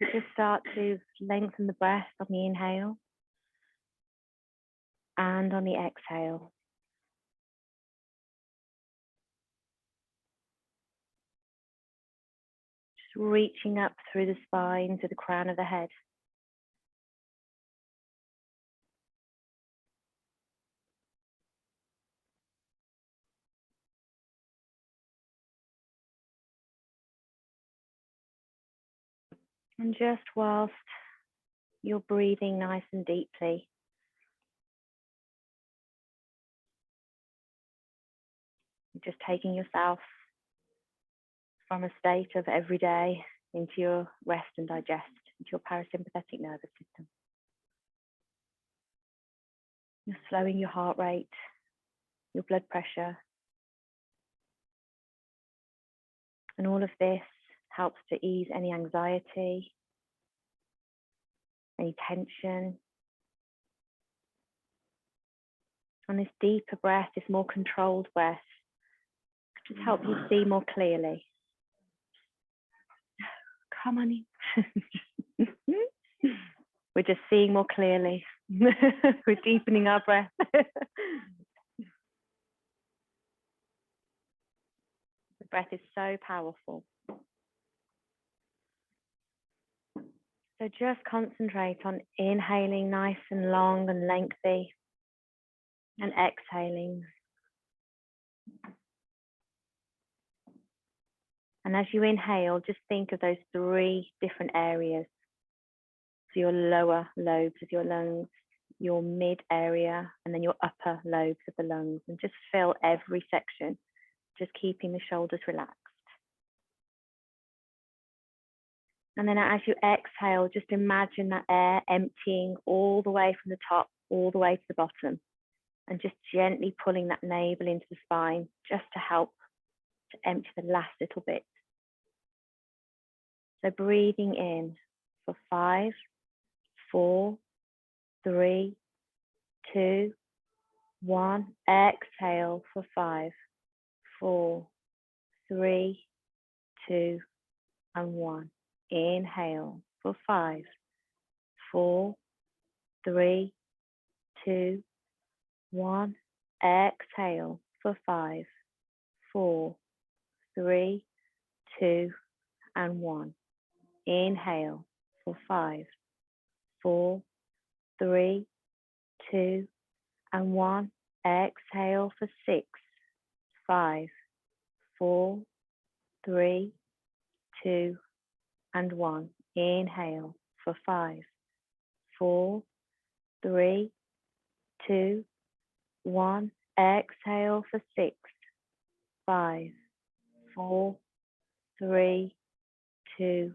So just start to lengthen the breath on the inhale and on the exhale. Just reaching up through the spine to the crown of the head. And just whilst you're breathing nice and deeply, you're just taking yourself from a state of everyday into your rest and digest, into your parasympathetic nervous system. You're slowing your heart rate, your blood pressure, and all of this helps to ease any anxiety, any tension. And this deeper breath, this more controlled breath, just help you see more clearly. Come on in. We're just seeing more clearly. We're deepening our breath. The breath is so powerful. So just concentrate on inhaling nice and long and lengthy, and exhaling. And as you inhale, just think of those 3 different areas. So your lower lobes of your lungs, your mid area, and then your upper lobes of the lungs. And just fill every section, just keeping the shoulders relaxed. And then as you exhale, just imagine that air emptying all the way from the top, all the way to the bottom. And just gently pulling that navel into the spine, just to help to empty the last little bit. So breathing in for 5, 4, 3, 2, 1. Exhale for 5, 4, 3, 2, and 1. Inhale for 5, 4, 3, 2, 1. Exhale for 5, 4, 3, 2, and 1. Inhale for 5, 4, 3, 2, and 1. Exhale for 6, 5, 4, 3, 2, and 1. Inhale for 5, 4, 3, 2, 1. Exhale for 6, 5, 4, 3, 2,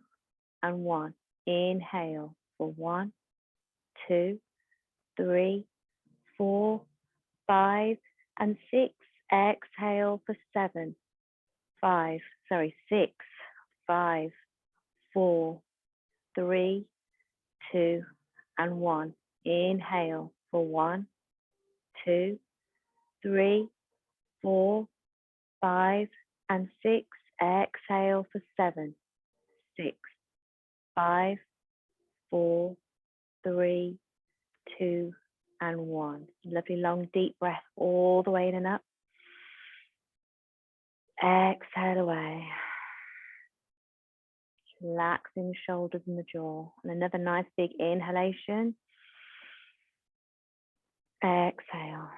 and 1. Inhale for 1, 2, 3, 4, 5, and 6. Exhale for 6, 5, 4, 3, 2, and 1. Inhale for 1, 2, 3, 4, 5, and 6. Exhale for 7, 6, 5, 4, 3, 2, and 1. Lovely long deep breath all the way in and up. Exhale away. Relaxing the shoulders and the jaw. And another nice big inhalation. Exhale.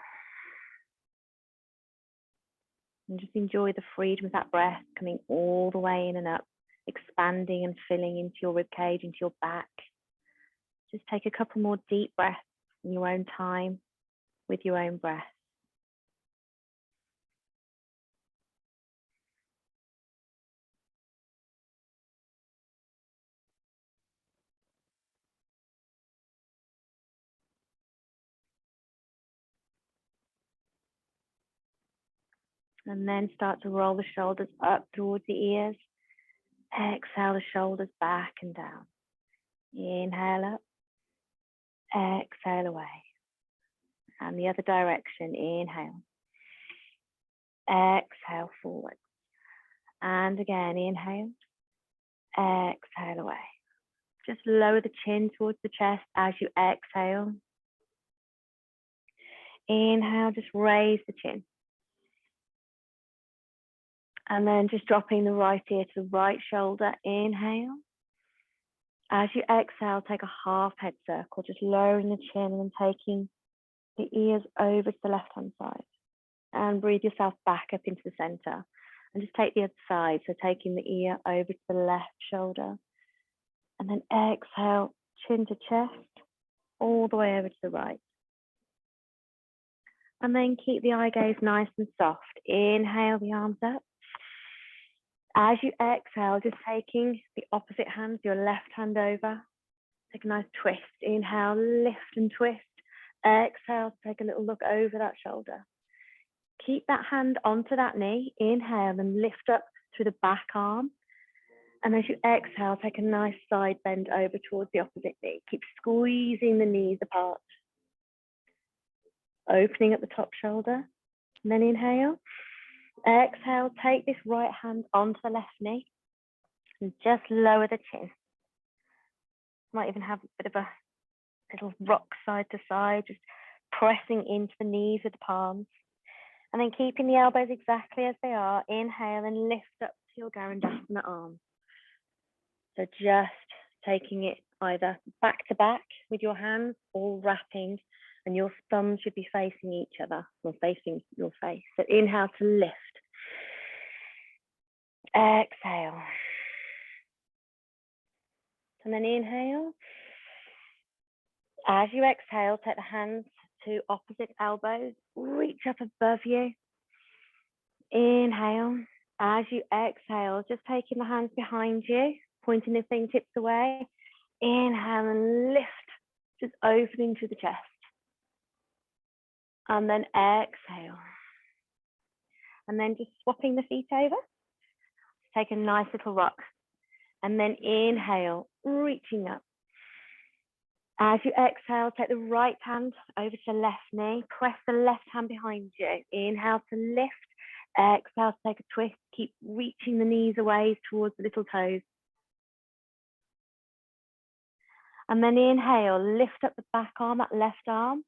And just enjoy the freedom of that breath coming all the way in and up, expanding and filling into your ribcage, into your back. Just take a couple more deep breaths in your own time with your own breath. And then start to roll the shoulders up towards the ears. Exhale the shoulders back and down. Inhale up. Exhale away. And the other direction. Inhale. Exhale forward. And again, inhale. Exhale away. Just lower the chin towards the chest as you exhale. Inhale, just raise the chin. And then just dropping the right ear to the right shoulder. Inhale. As you exhale, take a half head circle, just lowering the chin and taking the ears over to the left-hand side. And breathe yourself back up into the center. And just take the other side, so taking the ear over to the left shoulder. And then exhale, chin to chest, all the way over to the right. And then keep the eye gaze nice and soft. Inhale the arms up. As you exhale, just taking the opposite hand, your left hand over. Take a nice twist. Inhale, lift and twist. Exhale, take a little look over that shoulder. Keep that hand onto that knee. Inhale and lift up through the back arm. And as you exhale, take a nice side bend over towards the opposite knee. Keep squeezing the knees apart. Opening at the top shoulder. And then inhale. Exhale, take this right hand onto the left knee. And just lower the chin. Might even have a bit of a little rock side to side, just pressing into the knees with the palms. And then keeping the elbows exactly as they are. Inhale and lift up to your Garandasana arm. So just taking it either back to back with your hands or wrapping, and your thumbs should be facing each other or facing your face. So inhale to lift. Exhale. And then inhale. As you exhale, take the hands to opposite elbows. Reach up above you. Inhale. As you exhale, just taking the hands behind you, pointing the fingertips away. Inhale and lift, just opening to the chest. And then exhale. And then just swapping the feet over. Take a nice little rock. And then inhale, reaching up. As you exhale, take the right hand over to the left knee. Press the left hand behind you. Inhale to lift. Exhale to take a twist. Keep reaching the knees away towards the little toes. And then inhale, lift up the back arm, that left arm.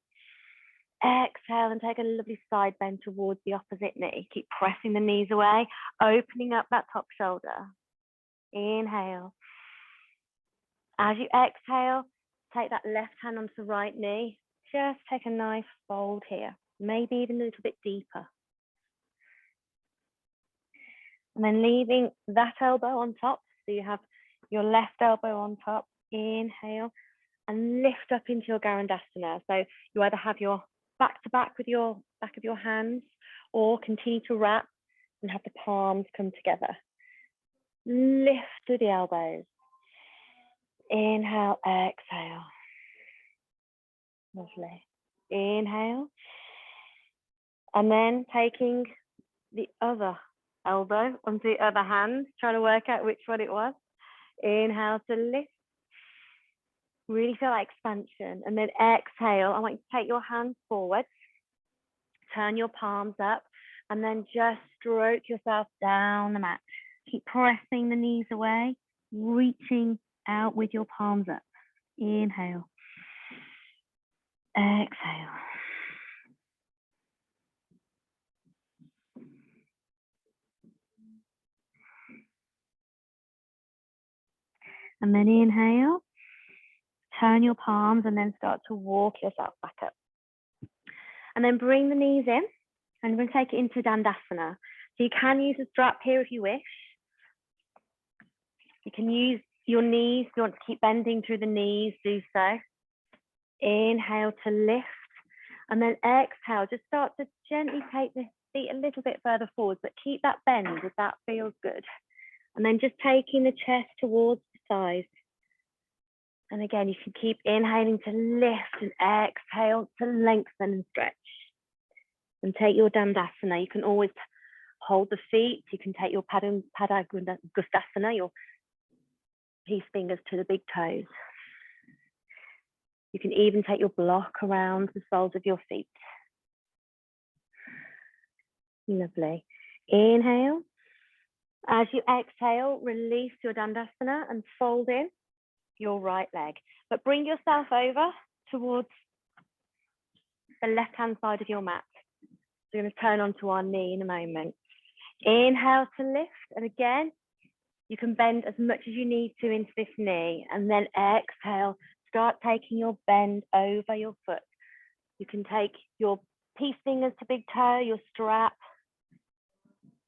Exhale and take a lovely side bend towards the opposite knee. Keep pressing the knees away, opening up that top shoulder. Inhale. As you exhale, take that left hand onto the right knee. Just take a nice fold here, maybe even a little bit deeper. And then leaving that elbow on top. So you have your left elbow on top. Inhale and lift up into your Garandasana. So you either have your back to back with your back of your hands, or continue to wrap and have the palms come together. Lift through the elbows. Inhale, exhale. Lovely. Inhale. And then taking the other elbow onto the other hand, trying to work out which one it was. Inhale to lift. Really feel that expansion. And then exhale. I want you to take your hands forward. Turn your palms up. And then just stroke yourself down the mat. Keep pressing the knees away. Reaching out with your palms up. Inhale. Exhale. And then inhale. Turn your palms and then start to walk yourself back up. And then bring the knees in and we'll take it into Dandasana. So you can use a strap here if you wish. You can use your knees. If you want to keep bending through the knees, do so. Inhale to lift. And then exhale, just start to gently take the feet a little bit further forward, but keep that bend if that feels good. And then just taking the chest towards the thighs. And again, you can keep inhaling to lift and exhale to lengthen and stretch. And take your Dandasana. You can always hold the feet. You can take your Padagustasana, your peace fingers to the big toes. You can even take your block around the soles of your feet. Lovely. Inhale. As you exhale, release your Dandasana and fold in. your right leg. But bring yourself over towards the left-hand side of your mat. So we're going to turn onto our knee in a moment. Inhale to lift, and again, you can bend as much as you need to into this knee, and then exhale, start taking your bend over your foot. You can take your peace fingers to big toe, your strap,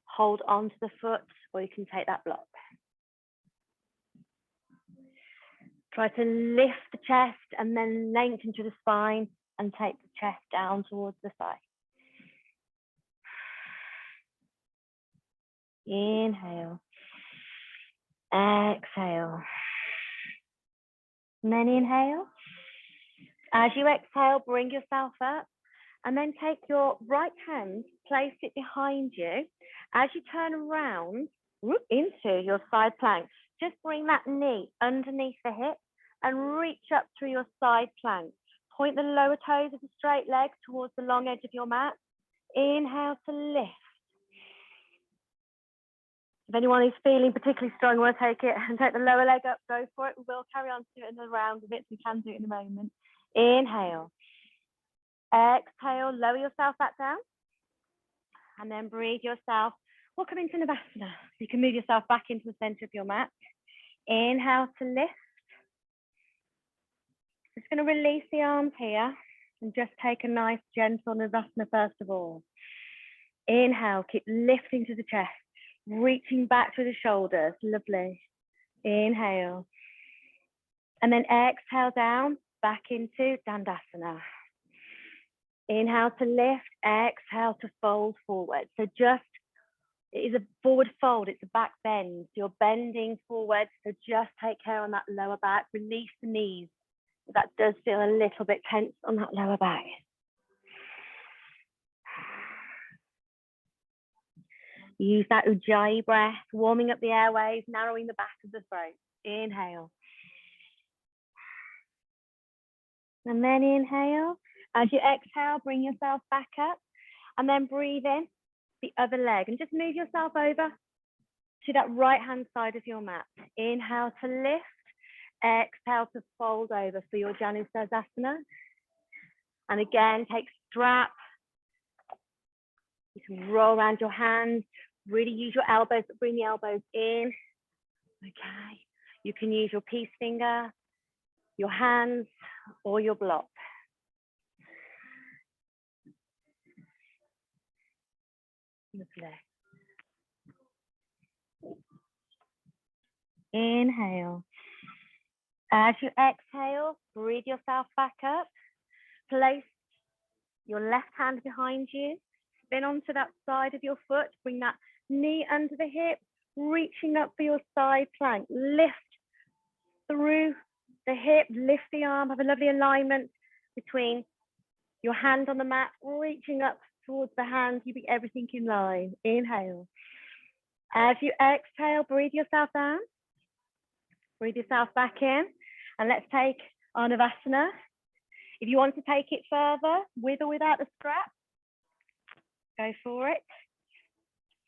hold onto the foot, or you can take that block. Try to lift the chest and then lengthen to the spine and take the chest down towards the side. Inhale. Exhale. And then inhale. As you exhale, bring yourself up and then take your right hand, place it behind you. As you turn around into your side plank, just bring that knee underneath the hip and reach up through your side plank. Point the lower toes of the straight leg towards the long edge of your mat. Inhale to lift. If anyone is feeling particularly strong, want to take it and take the lower leg up, go for it. We will carry on to do it another round of it, so we can do it in a moment. Inhale. Exhale, lower yourself back down. And then breathe yourself. We'll come into Hanumanasana. You can move yourself back into the center of your mat. Inhale to lift. Just going to release the arms here and just take a nice gentle Hanumanasana first of all. Inhale, keep lifting to the chest. Reaching back through the shoulders, lovely. Inhale. And then exhale down, back into Dandasana. Inhale to lift, exhale to fold forward. So just, it is a forward fold, it's a back bend. You're bending forward, so just take care on that lower back. Release the knees. That does feel a little bit tense on that lower back. Use that Ujjayi breath, warming up the airways, narrowing the back of the throat. Inhale. And then inhale. As you exhale, bring yourself back up and then breathe in the other leg and just move yourself over to that right-hand side of your mat. Inhale to lift, exhale to fold over for your Janusasana. And again, take strap. You can roll around your hands. Really use your elbows, but bring the elbows in. Okay. You can use your peace finger, your hands, or your block. Lovely. Inhale. As you exhale, breathe yourself back up. Place your left hand behind you. Spin onto that side of your foot. Bring that knee under the hip, reaching up for your side plank. Lift through the hip, lift the arm. Have a lovely alignment between your hand on the mat, reaching up towards the hand, keeping everything in line. Inhale. As you exhale, breathe yourself down. Breathe yourself back in. And let's take our Hanumanasana. If you want to take it further, with or without the strap, go for it.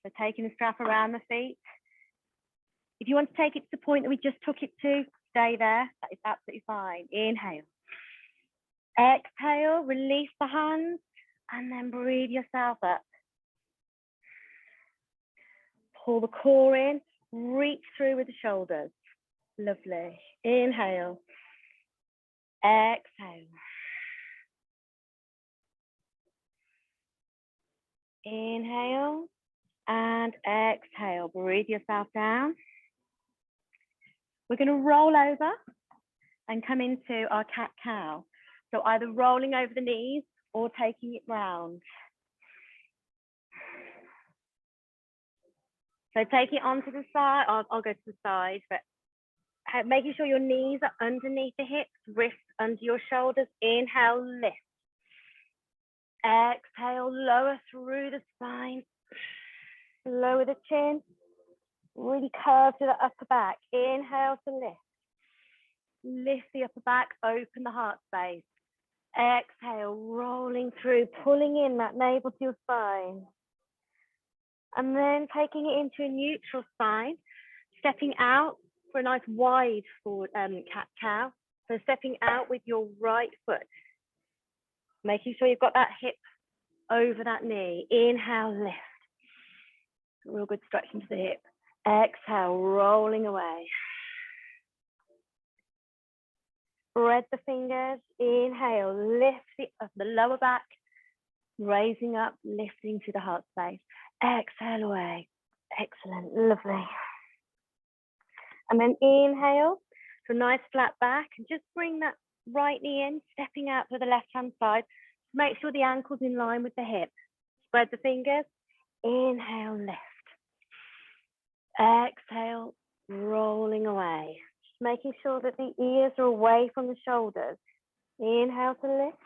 So taking the strap around the feet. If you want to take it to the point that we just took it to, stay there. That is absolutely fine. Inhale. Exhale, release the hands, and then breathe yourself up. Pull the core in, reach through with the shoulders. Lovely. Inhale. Exhale. Inhale and exhale. Breathe yourself down. We're going to roll over and come into our cat-cow. So either rolling over the knees or taking it round. So take it onto the side. I'll go to the side, but making sure your knees are underneath the hips, wrists under your shoulders. Inhale, lift. Exhale, lower through the spine. Lower the chin. Really curve to the upper back. Inhale to lift. Lift the upper back, open the heart space. Exhale, rolling through, pulling in that navel to your spine. And then taking it into a neutral spine, stepping out for a nice wide forward cat-cow. So stepping out with your right foot, making sure you've got that hip over that knee. Inhale, lift. Real good stretch into the hip. Exhale, rolling away. Spread the fingers. Inhale, lift the lower back, raising up, lifting to the heart space. Exhale away. Excellent, lovely. And then inhale to a nice flat back, and just bring that right knee in, stepping out to the left-hand side. Make sure the ankle's in line with the hip. Spread the fingers. Inhale, lift. Exhale, rolling away. Just making sure that the ears are away from the shoulders. Inhale to lift.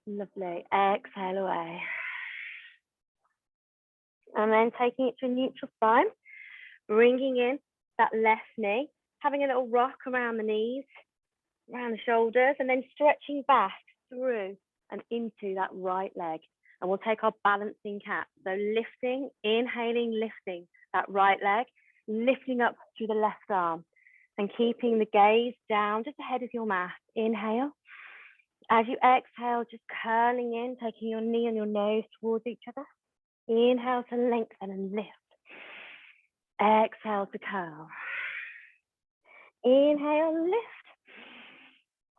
Lovely. Exhale away. And then taking it to a neutral spine, bringing in that left knee, having a little rock around the knees, around the shoulders, and then stretching back through and into that right leg. And we'll take our balancing cat. So lifting, inhaling, lifting that right leg, lifting up through the left arm, and keeping the gaze down just ahead of your mat. Inhale. As you exhale, just curling in, taking your knee and your nose towards each other. Inhale to lengthen and lift. Exhale to curl. Inhale, lift.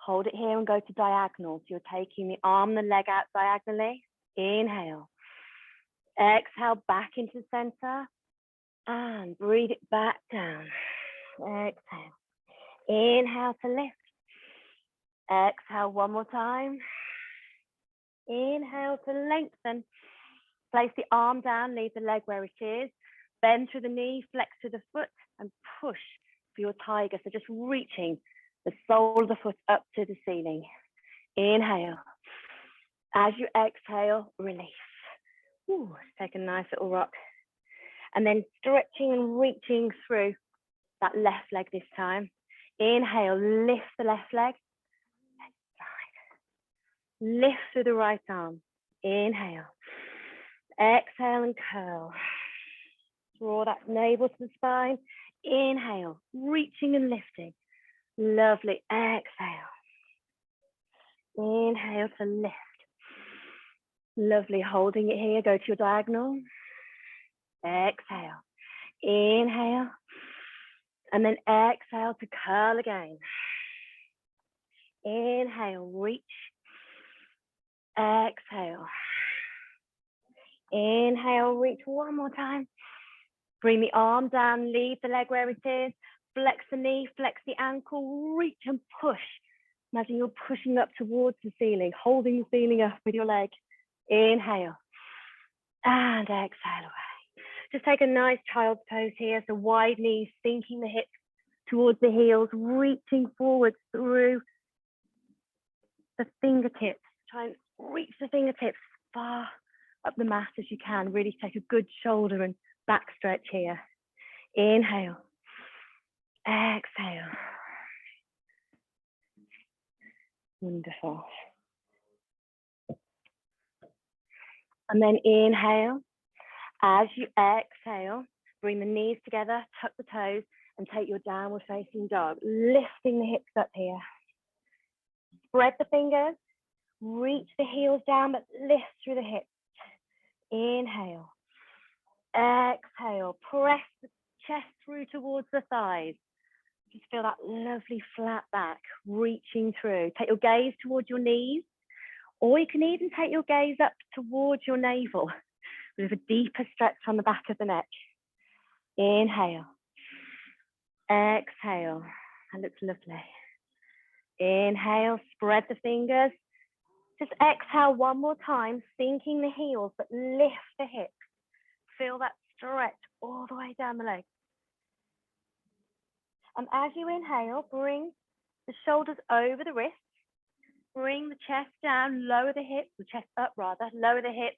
Hold it here and go to diagonal. So you're taking the arm and the leg out diagonally. Inhale. Exhale back into the center. And breathe it back down. Exhale. Inhale to lift. Exhale one more time. Inhale to lengthen. Place the arm down, leave the leg where it is. Bend through the knee, flex to the foot, and push for your tiger. So just reaching the sole of the foot up to the ceiling. Inhale. As you exhale, release. Ooh, take a nice little rock. And then stretching and reaching through that left leg this time. Inhale, lift the left leg. Lift through the right arm. Inhale. Exhale and curl. Draw that navel to the spine. Inhale, reaching and lifting. Lovely. Exhale. Inhale to lift. Lovely. Holding it here. Go to your diagonal. Exhale. Inhale. And then exhale to curl again. Inhale, reach. Exhale. Inhale, reach one more time. Bring the arm down, leave the leg where it is. Flex the knee, flex the ankle, reach and push. Imagine you're pushing up towards the ceiling, holding the ceiling up with your leg. Inhale. And exhale away. Just take a nice child's pose here. So wide knees, sinking the hips towards the heels, reaching forward through the fingertips. Try and reach the fingertips far up the mat as you can. Really take a good shoulder and back stretch here. Inhale. Exhale. Wonderful. And then inhale. As you exhale, bring the knees together, tuck the toes, and take your downward facing dog, lifting the hips up here. Spread the fingers, reach the heels down, but lift through the hips. Inhale. Exhale. Press the chest through towards the thighs. Just feel that lovely flat back, reaching through. Take your gaze towards your knees, or you can even take your gaze up towards your navel with a deeper stretch on the back of the neck. Inhale. Exhale. That looks lovely. Inhale, spread the fingers. Just exhale one more time, sinking the heels, but lift the hips. Feel that stretch all the way down the legs. And as you inhale, bring the shoulders over the wrists. Bring the chest down, lower the hips, the chest up rather, lower the hips.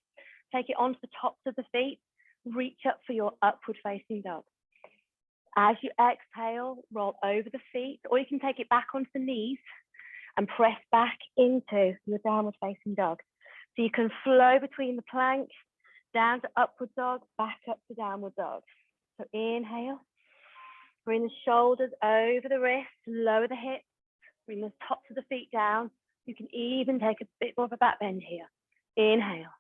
Take it onto the tops of the feet. Reach up for your upward facing dog. As you exhale, roll over the feet, or you can take it back onto the knees and press back into your downward facing dog. So you can flow between the plank, down to upward dog, back up to downward dog. So inhale, Bring the shoulders over the wrists, lower the hips, bring the tops of the feet down. You can even take a bit more of a back bend here. Inhale.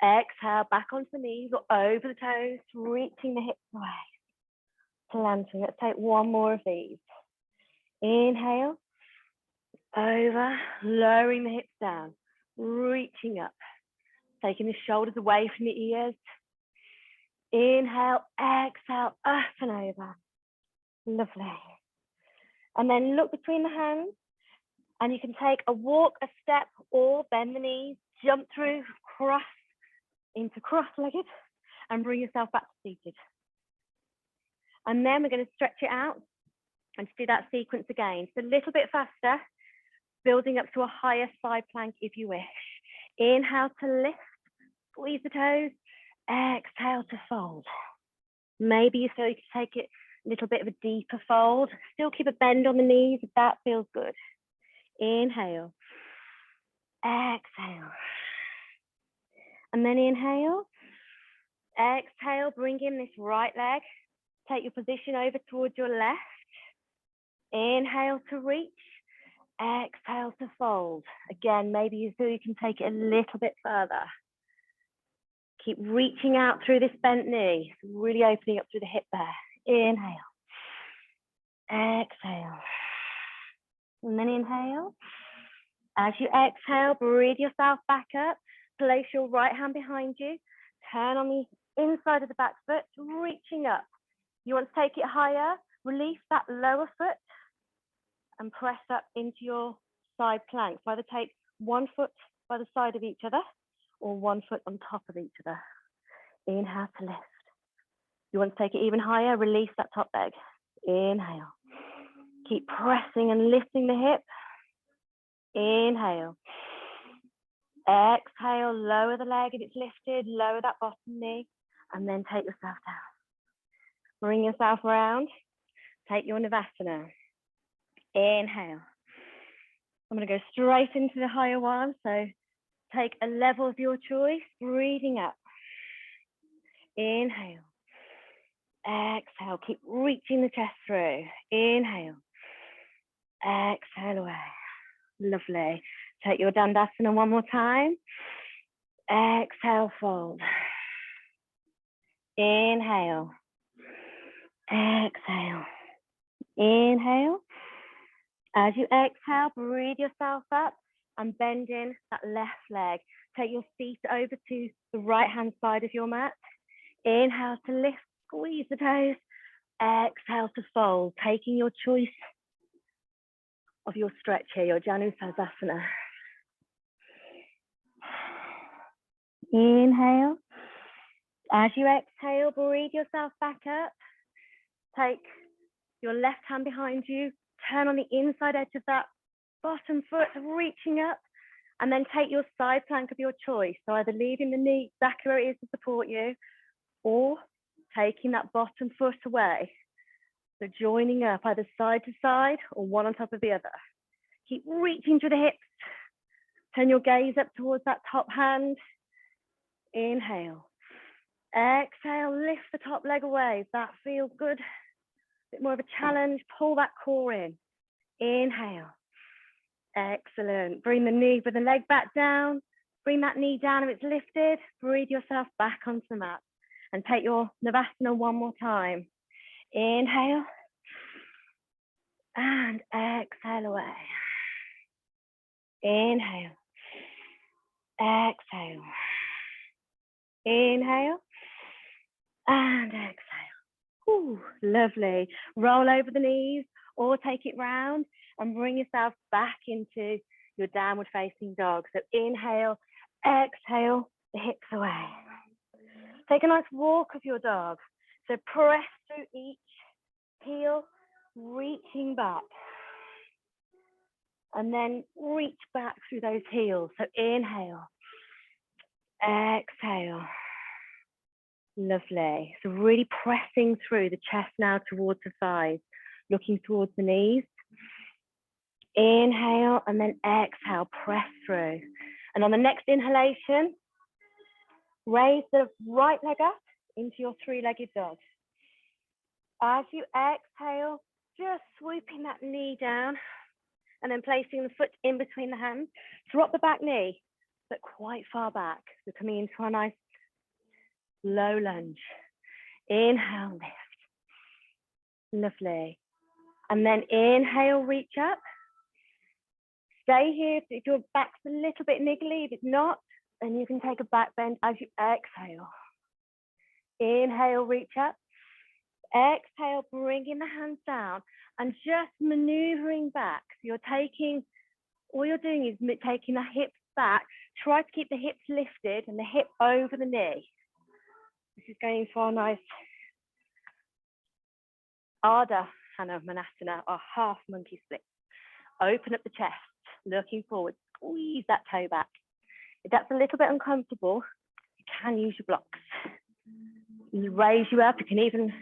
Exhale, back onto the knees or over the toes, reaching the hips away. Planting. Let's take one more of these. Inhale. Over, lowering the hips down, reaching up. Taking the shoulders away from the ears. Inhale, exhale, up and over. Lovely. And then look between the hands. And you can take a walk, a step, or bend the knees, jump through, cross into cross-legged, and bring yourself back to seated. And then we're going to stretch it out and do that sequence again. It's a little bit faster, building up to a higher side plank if you wish. Inhale to lift, squeeze the toes, exhale to fold. Maybe you feel you can take it a little bit of a deeper fold. Still keep a bend on the knees if that feels good. Inhale, exhale, and then inhale, exhale, bring in this right leg, take your position over towards your left, inhale to reach, exhale to fold. Again, maybe you feel you can take it a little bit further. Keep reaching out through this bent knee, really opening up through the hip there. Inhale, exhale, and then inhale. As you exhale, breathe yourself back up. Place your right hand behind you. Turn on the inside of the back foot, reaching up. You want to take it higher. Release that lower foot and press up into your side plank. Either take one foot by the side of each other or one foot on top of each other. Inhale to lift. You want to take it even higher. Release that top leg. Inhale. Keep pressing and lifting the hip. Inhale. Exhale, lower the leg if it's lifted, lower that bottom knee, and then take yourself down. Bring yourself around, take your Navasana. Inhale. I'm going to go straight into the higher one, so take a level of your choice, breathing up. Inhale. Exhale, keep reaching the chest through. Inhale. Exhale away. Lovely. Take your Dandasana one more time. Exhale, fold. Inhale. Exhale. Inhale. As you exhale, breathe yourself up and bend in that left leg. Take your feet over to the right-hand side of your mat. Inhale to lift, squeeze the toes. Exhale to fold, taking your choice of your stretch here, your Janusasana. Inhale. As you exhale, breathe yourself back up. Take your left hand behind you. Turn on the inside edge of that bottom foot, reaching up. And then take your side plank of your choice. So either leaving the knee exactly where it is to support you, or taking that bottom foot away. So joining up either side to side or one on top of the other. Keep reaching through the hips. Turn your gaze up towards that top hand. Inhale. Exhale, lift the top leg away. That feels good. A bit more of a challenge. Pull that core in. Inhale. Excellent. Bring the knee with the leg back down. Bring that knee down if it's lifted. Breathe yourself back onto the mat. And take your Navasana one more time. Inhale. And exhale away. Inhale. Exhale. Inhale. And exhale. Ooh, lovely. Roll over the knees or take it round and bring yourself back into your downward facing dog. So inhale, exhale, the hips away. Take a nice walk of your dog. So press through each heel, reaching back. And then reach back through those heels. So inhale, exhale. Lovely. So really pressing through the chest now towards the thighs, looking towards the knees. Inhale and then exhale, press through. And on the next inhalation, raise the right leg up into your three-legged dog. As you exhale, just swooping that knee down and then placing the foot in between the hands. Drop the back knee, but quite far back. We're coming into a nice low lunge. Inhale, lift. Lovely. And then inhale, reach up. Stay here if your back's a little bit niggly. If it's not, then you can take a back bend as you exhale. Inhale, reach up. Exhale, bringing the hands down and just maneuvering back. So you're taking, all you're doing is taking the hips back. Try to keep the hips lifted and the hip over the knee. This is going for a nice Ardha Hanumanasana or half monkey split. Open up the chest, looking forward, squeeze that toe back. If that's a little bit uncomfortable, you can use your blocks. You raise you up, you can even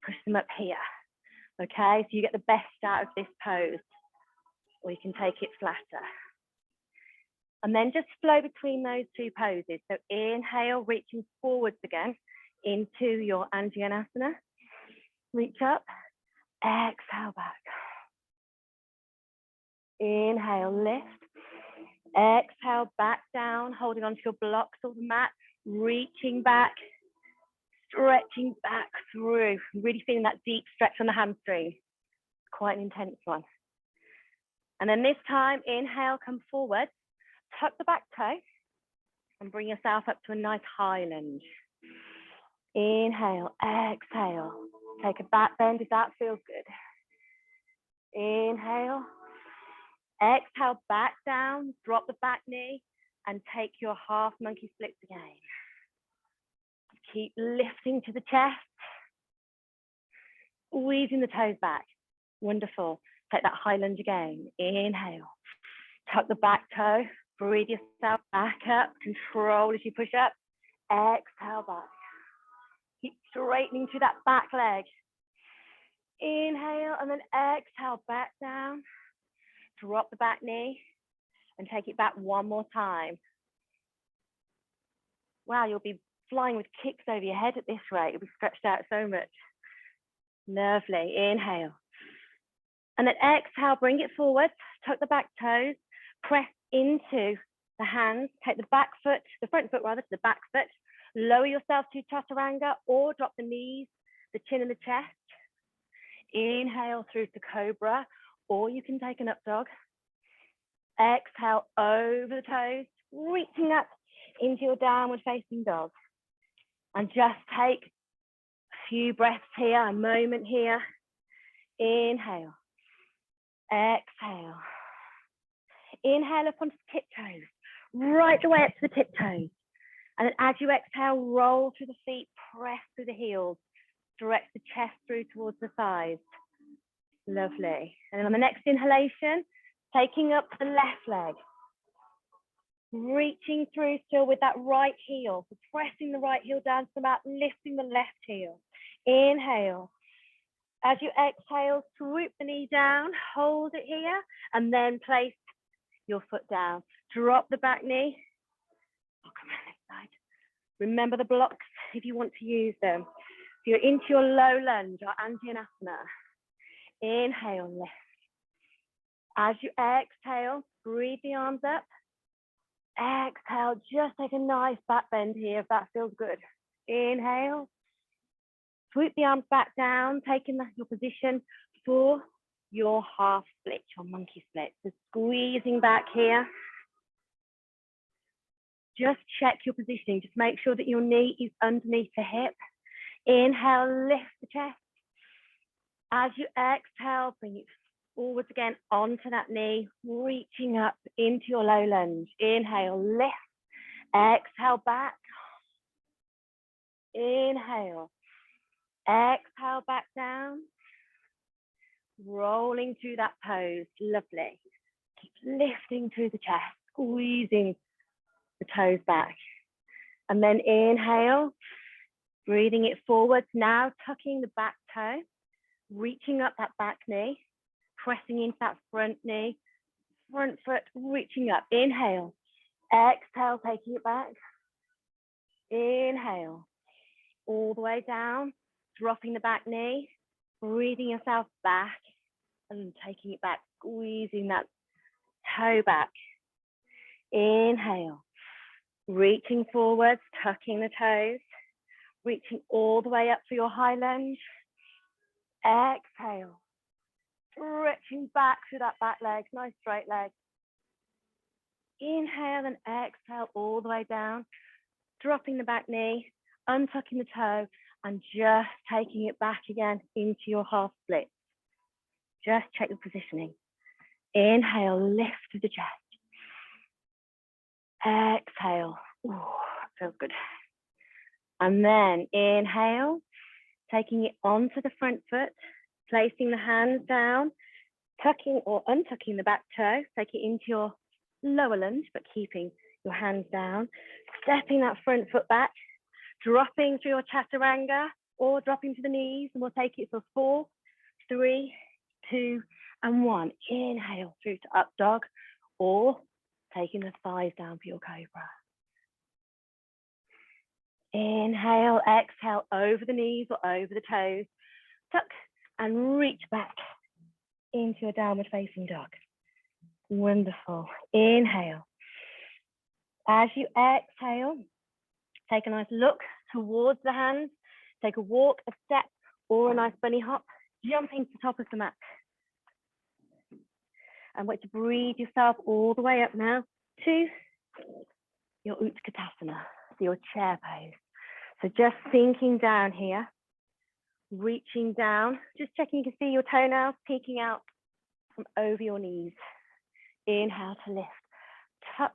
push them up here. Okay, so you get the best out of this pose, or you can take it flatter. And then just flow between those two poses. So inhale, reaching forwards again into your Hanumanasana. Reach up, exhale back. Inhale, lift. Exhale, back down, holding onto your blocks or the mat, reaching back, stretching back through. Really feeling that deep stretch on the hamstring. Quite an intense one. And then this time, inhale, come forward, tuck the back toe, and bring yourself up to a nice high lunge. Inhale, exhale. Take a back bend if that feels good. Inhale. Exhale, back down, drop the back knee, and take your half monkey splits again. Keep lifting to the chest, squeezing the toes back. Wonderful. Take that high lunge again. Inhale, tuck the back toe, breathe yourself back up, control as you push up. Exhale back. Keep straightening through that back leg. Inhale, and then exhale, back down. Drop the back knee and take it back one more time. Wow, you'll be flying with kicks over your head at this rate. You'll be stretched out so much. Lovely. Inhale. And then exhale, bring it forward. Tuck the back toes. Press into the hands. Take the back foot, the front foot rather, to the back foot. Lower yourself to chaturanga or drop the knees, the chin and the chest. Inhale through to cobra, or you can take an up dog. Exhale over the toes, reaching up into your downward facing dog. And just take a few breaths here, a moment here. Inhale, exhale. Inhale up onto the tiptoes, right the way up to the tiptoes. And then as you exhale, roll through the feet, press through the heels, direct the chest through towards the thighs. Lovely. And then on the next inhalation, taking up the left leg, reaching through still with that right heel, so pressing the right heel down to the mat, lifting the left heel. Inhale. As you exhale, swoop the knee down, hold it here, and then place your foot down. Drop the back knee. Oh, come on this side. Remember the blocks if you want to use them. So you're into your low lunge or Hanumanasana. Inhale, lift. As you exhale, breathe the arms up. Exhale, just take a nice back bend here if that feels good. Inhale. Swoop the arms back down, taking your position for your half split, your monkey split. So squeezing back here. Just check your positioning. Just make sure that your knee is underneath the hip. Inhale, lift the chest. As you exhale, bring it forwards again onto that knee, reaching up into your low lunge. Inhale, lift. Exhale, back. Inhale. Exhale, back down. Rolling through that pose. Lovely. Keep lifting through the chest, squeezing the toes back. And then inhale, breathing it forwards. Now tucking the back toe, reaching up that back knee, pressing into that front knee, front foot, reaching up. Inhale. Exhale, taking it back. Inhale. All the way down, dropping the back knee. Breathing yourself back and taking it back, squeezing that toe back. Inhale, reaching forwards, tucking the toes, reaching all the way up for your high lunge. Exhale, stretching back through that back leg, nice straight leg. Inhale and exhale all the way down, dropping the back knee, untucking the toe, and just taking it back again into your half split. Just check the positioning. Inhale, lift through the chest. Exhale, ooh, feels good. And then inhale, taking it onto the front foot, placing the hands down, tucking or untucking the back toe, take it into your lower lunge, but keeping your hands down, stepping that front foot back, dropping through your chaturanga or dropping to the knees, and we'll take it for 4, 3, 2, and 1. Inhale through to up dog, or taking the thighs down for your cobra. Inhale, exhale over the knees or over the toes, tuck and reach back into your downward facing dog. Wonderful. Inhale. As you exhale, take a nice look towards the hands. Take a walk, a step, or a nice bunny hop, jumping to the top of the mat. And want to breathe yourself all the way up now to your Utkatasana, your chair pose. So just sinking down here, reaching down, just checking you can see your toenails peeking out from over your knees. Inhale to lift, tuck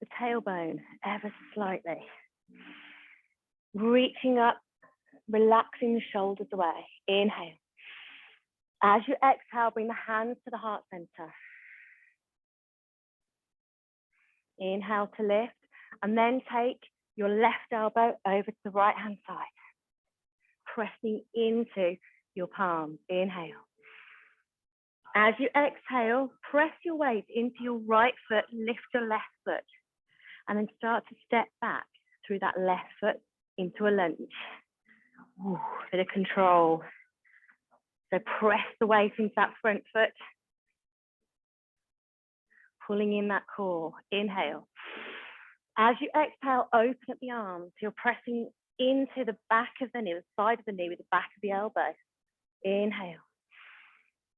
the tailbone ever slightly. Reaching up, relaxing the shoulders away. Inhale. As you exhale, bring the hands to the heart center. Inhale to lift, and then take your left elbow over to the right hand side, pressing into your palms. Inhale. As you exhale, press your weight into your right foot, lift your left foot, and then start to step back through that left foot into a lunge. Ooh, bit of control. So press the weight into that front foot, pulling in that core. Inhale. As you exhale, open up the arms. You're pressing into the back of the knee, the side of the knee with the back of the elbow. Inhale.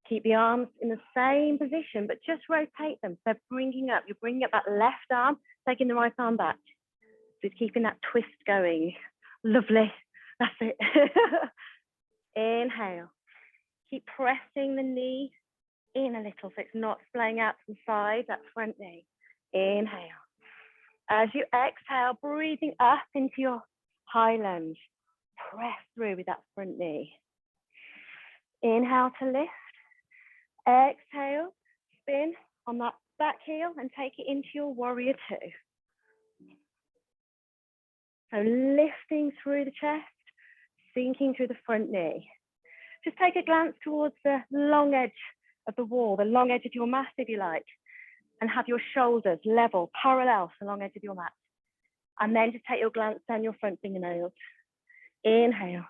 Keep the arms in the same position, but just rotate them. So you're bringing up that left arm, taking the right arm back. Just keeping that twist going. Lovely. That's it. Inhale. Keep pressing the knee in a little so it's not splaying out to the side, that front knee. Inhale. As you exhale, breathing up into your high lunge. Press through with that front knee. Inhale to lift. Exhale, spin on that back heel and take it into your warrior two. So lifting through the chest, sinking through the front knee. Just take a glance towards the long edge of the wall, the long edge of your mat if you like, and have your shoulders level, parallel to the long edge of your mat. And then just take your glance down your front fingernails. Inhale.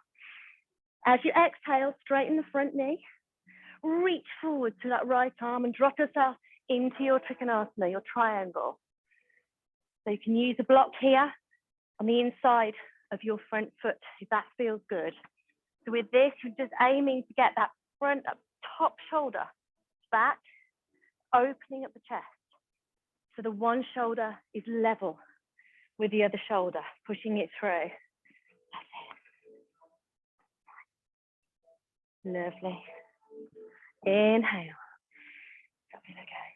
As you exhale, straighten the front knee. Reach forward to that right arm and drop yourself into your Trikonasana, your triangle. So you can use a block here on the inside of your front foot if that feels good. So with this, you're just aiming to get that front, that top shoulder back, opening up the chest. So the one shoulder is level with the other shoulder, pushing it through. That's it. Lovely. Inhale. Okay.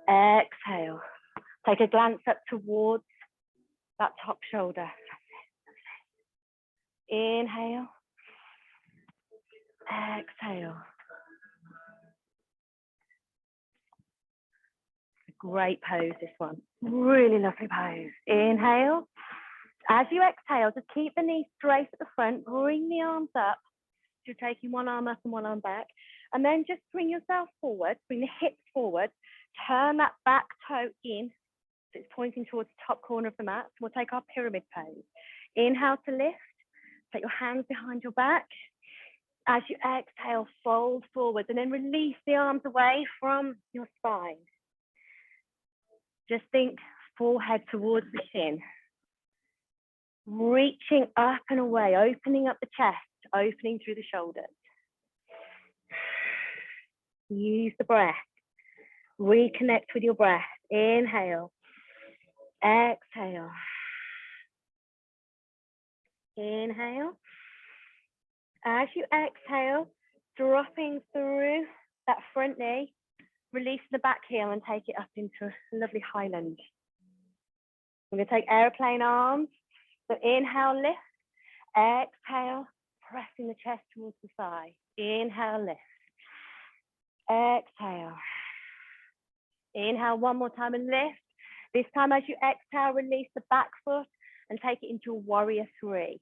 Exhale. Take a glance up towards that top shoulder. Inhale. Exhale. Great pose, this one. Really lovely pose. Inhale. As you exhale, just keep the knees straight at the front. Bring the arms up. You're taking one arm up and one arm back. And then just bring yourself forward. Bring the hips forward. Turn that back toe in. So it's pointing towards the top corner of the mat. We'll take our pyramid pose. Inhale to lift. Take your hands behind your back. As you exhale, fold forwards and then release the arms away from your spine. Just think forehead towards the chin. Reaching up and away, opening up the chest, opening through the shoulders. Use the breath. Reconnect with your breath. Inhale. Exhale. Inhale. As you exhale, dropping through that front knee, release the back heel and take it up into a lovely high lunge. We're going to take airplane arms. So inhale, lift. Exhale, pressing the chest towards the thigh. Inhale, lift. Exhale. Inhale one more time and lift. This time as you exhale, release the back foot and take it into a warrior three.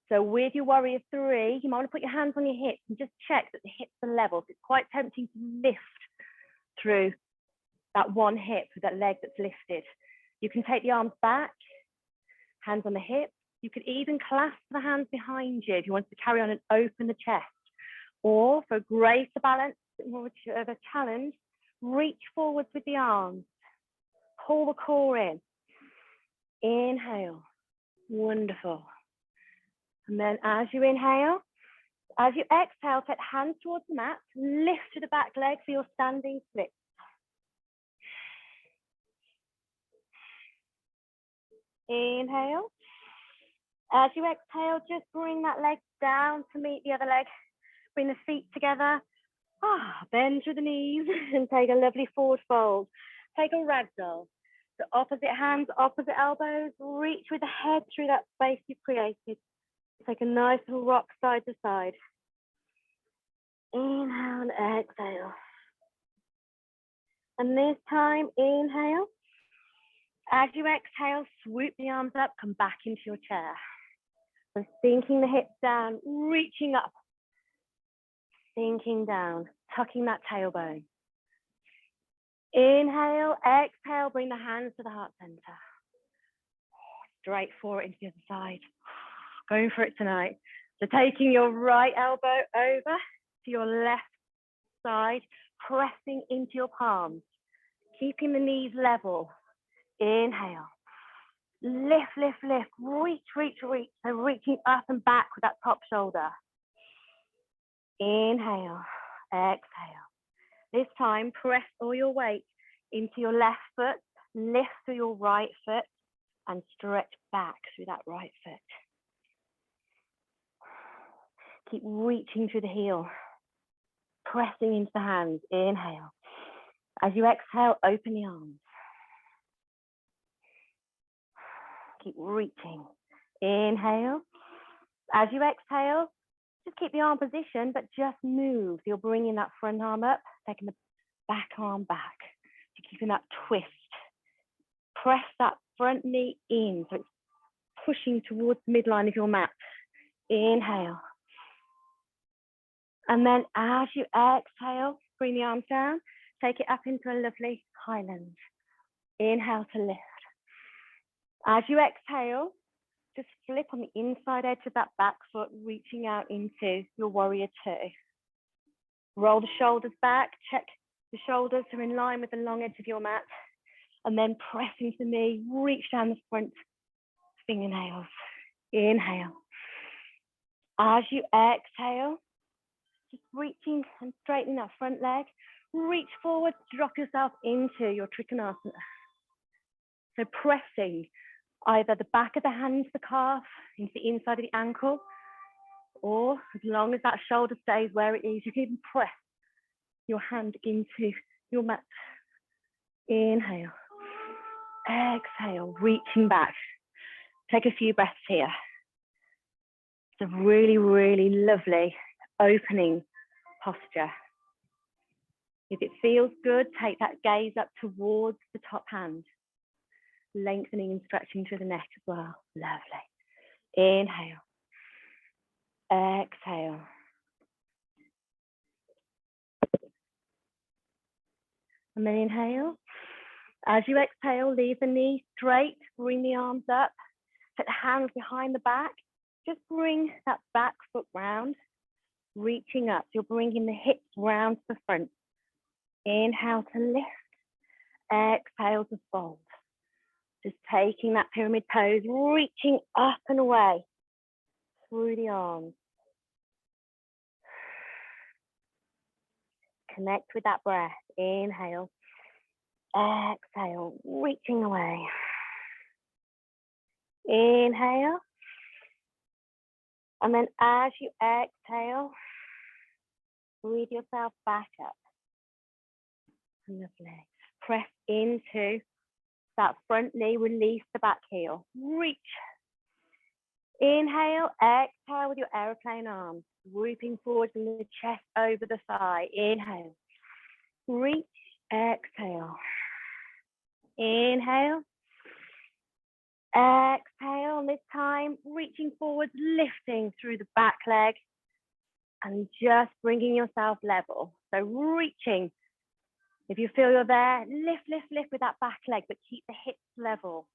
So with your warrior three, you might want to put your hands on your hips and just check that the hips are level. It's quite tempting to lift through that one hip with that leg that's lifted. You can take the arms back, hands on the hips. You could even clasp the hands behind you if you want to carry on and open the chest. Or for greater balance, more of a challenge, reach forwards with the arms. Pull the core in. Inhale. Wonderful. And then as you inhale, as you exhale, take hands towards the mat, lift to the back leg for your standing split. Inhale. As you exhale, just bring that leg down to meet the other leg. Bring the feet together. Bend through the knees and take a lovely forward fold. Take a ragdoll. So opposite hands, opposite elbows. Reach with the head through that space you've created. Take a nice little rock side to side. Inhale and exhale. And this time, inhale. As you exhale, swoop the arms up, come back into your chair. So sinking the hips down, reaching up. Sinking down, tucking that tailbone. Inhale, exhale, bring the hands to the heart center. Straight forward into the other side. Going for it tonight. So taking your right elbow over to your left side, pressing into your palms, keeping the knees level. Inhale. Lift, lift, lift. Reach, reach, reach. So reaching up and back with that top shoulder. Inhale. Exhale. This time, press all your weight into your left foot, lift through your right foot, and stretch back through that right foot. Keep reaching through the heel, pressing into the hands. Inhale. As you exhale, open the arms. Keep reaching. Inhale. As you exhale, just keep the arm position, but just move. You're bringing that front arm up, taking the back arm back. You're keeping that twist. Press that front knee in, so it's pushing towards the midline of your mat. Inhale. And then as you exhale, bring the arms down, take it up into a lovely high lunge. Inhale to lift. As you exhale, just flip on the inside edge of that back foot, reaching out into your warrior two. Roll the shoulders back, check the shoulders are in line with the long edge of your mat, and then press into the knee, reach down the front fingernails. Inhale. As you exhale, just reaching and straightening that front leg, reach forward, drop yourself into your Trikonasana. So pressing either the back of the hand to the calf, into the inside of the ankle, or as long as that shoulder stays where it is, you can even press your hand into your mat. Inhale. Exhale, reaching back. Take a few breaths here. It's a really, really lovely opening posture. If it feels good, take that gaze up towards the top hand. Lengthening and stretching through the neck as well. Lovely. Inhale. Exhale. And then inhale. As you exhale, leave the knee straight, bring the arms up, put the hands behind the back. Just bring that back foot round. reaching up. You're bringing the hips round to the front. Inhale to lift. Exhale to fold. Just taking that pyramid pose, reaching up and away through the arms. Connect with that breath. Inhale. Exhale, reaching away. Inhale. And then as you exhale, breathe yourself back up. Lovely. Press into that front knee, release the back heel. Reach. Inhale, exhale with your aeroplane arms. Swooping forward from the chest over the thigh. Inhale. Reach, exhale. Inhale. Exhale, and this time reaching forward, lifting through the back leg and just bringing yourself level. So reaching. If you feel you're there, lift, lift, lift with that back leg, but keep the hips level.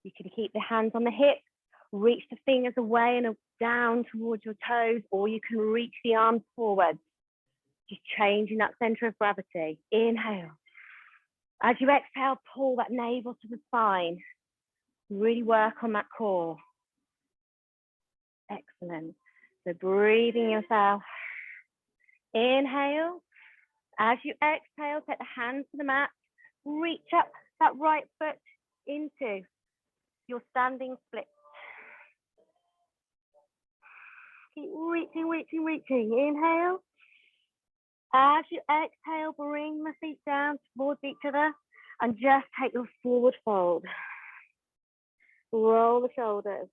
You can keep the hands on the hips, reach the fingers away and down towards your toes, or you can reach the arms forward. Just changing that center of gravity. Inhale. As you exhale, pull that navel to the spine. Really work on that core. Excellent. So breathing yourself. Inhale. As you exhale, take the hands to the mat. Reach up that right foot into your standing split. Keep reaching, reaching, reaching. Inhale. As you exhale, bring the feet down towards each other and just take your forward fold. Roll the shoulders.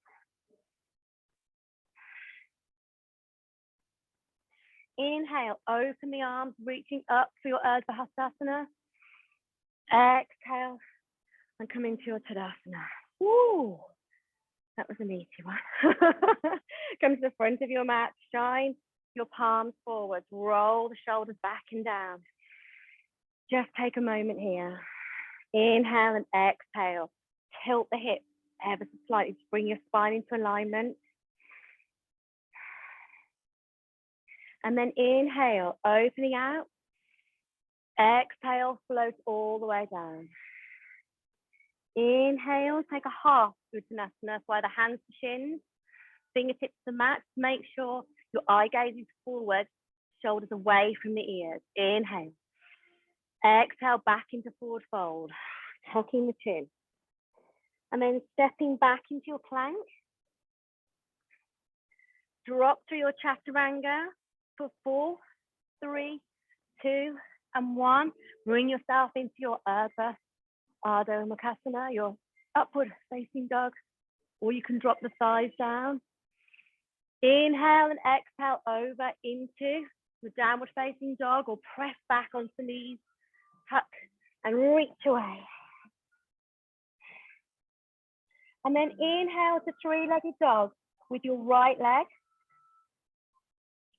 Inhale, open the arms, reaching up for your Urdhva Hastasana. Exhale, and come into your Tadasana. Woo! That was an easy one. Come to the front of your mat, shine your palms forward, roll the shoulders back and down. Just take a moment here. Inhale and exhale. Tilt the hips ever so slightly to bring your spine into alignment. And then inhale, opening out. Exhale, float all the way down. Inhale, take a half Uttanasana, fly the hands to shins, fingertips to the mat. Make sure your eye gaze is forward, shoulders away from the ears. Inhale. Exhale, back into forward fold, tucking the chin. And then stepping back into your plank. Drop through your Chaturanga for 4, 3, 2, and 1. Bring yourself into your Urdhva Makasana, your upward facing dog, or you can drop the thighs down. Inhale and exhale over into the downward facing dog, or press back onto the knees, tuck and reach away. And then inhale to three-legged dog with your right leg.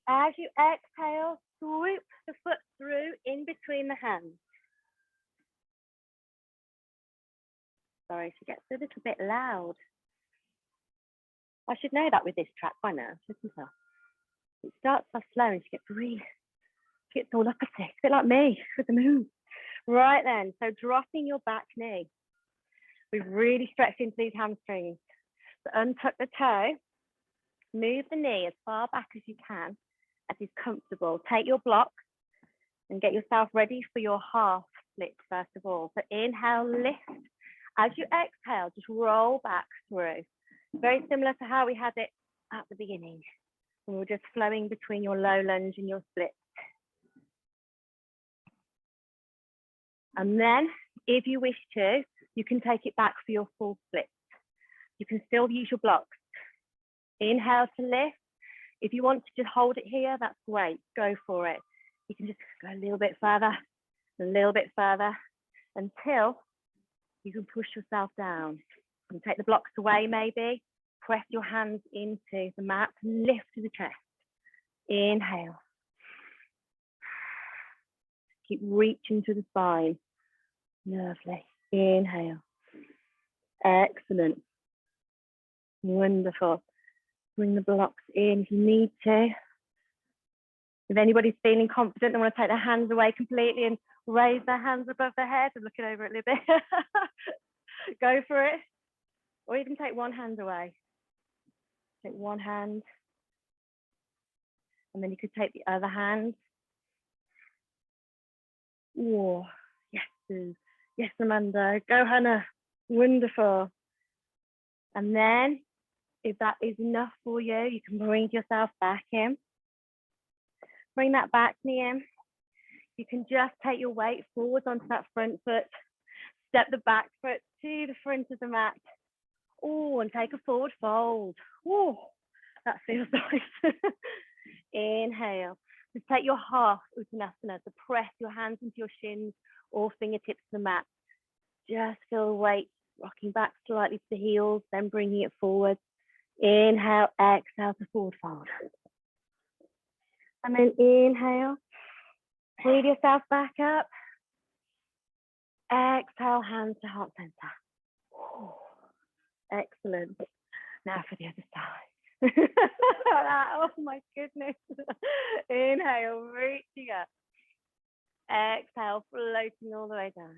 As you exhale, swoop the foot through in between the hands. Sorry, she gets a little bit loud. I should know that with this track by now, shouldn't I? It starts off slow and she gets all uppity, a bit like me with the moon. Right then, so dropping your back knee. We've really stretched into these hamstrings. So untuck the toe, move the knee as far back as you can, as is comfortable. Take your blocks and get yourself ready for your half split first of all. So inhale, lift. As you exhale, just roll back through. Very similar to how we had it at the beginning. We were just flowing between your low lunge and your split. And then, if you wish to, you can take it back for your full split. You can still use your blocks. Inhale to lift. If you want to just hold it here, that's great. Go for it. You can just go a little bit further, until you can push yourself down. You can take the blocks away maybe. Press your hands into the mat, lift to the chest. Inhale. Keep reaching to the spine. Lovely. Inhale. Excellent. Wonderful. Bring the blocks in if you need to. If anybody's feeling confident, they want to take their hands away completely and raise their hands above their head and looking over it a little bit. Go for it. Or even take one hand away. Take one hand. And then you could take the other hand. Oh, yes, Sue. Yes, Amanda. Go, Hannah. Wonderful. And then, if that is enough for you, you can bring yourself back in. Bring that back knee in. You can just take your weight forwards onto that front foot. Step the back foot to the front of the mat. Oh, and take a forward fold. Oh, that feels nice. Inhale. Just take your half Uttanasana. So press your hands into your shins or fingertips to the mat. Just feel the weight rocking back slightly to the heels, then bringing it forward. Inhale, exhale to forward fold. And then inhale. Breathe yourself back up. Exhale, hands to heart center. Excellent. Now for the other side. Oh my goodness. Inhale, reaching up. Exhale, floating all the way down.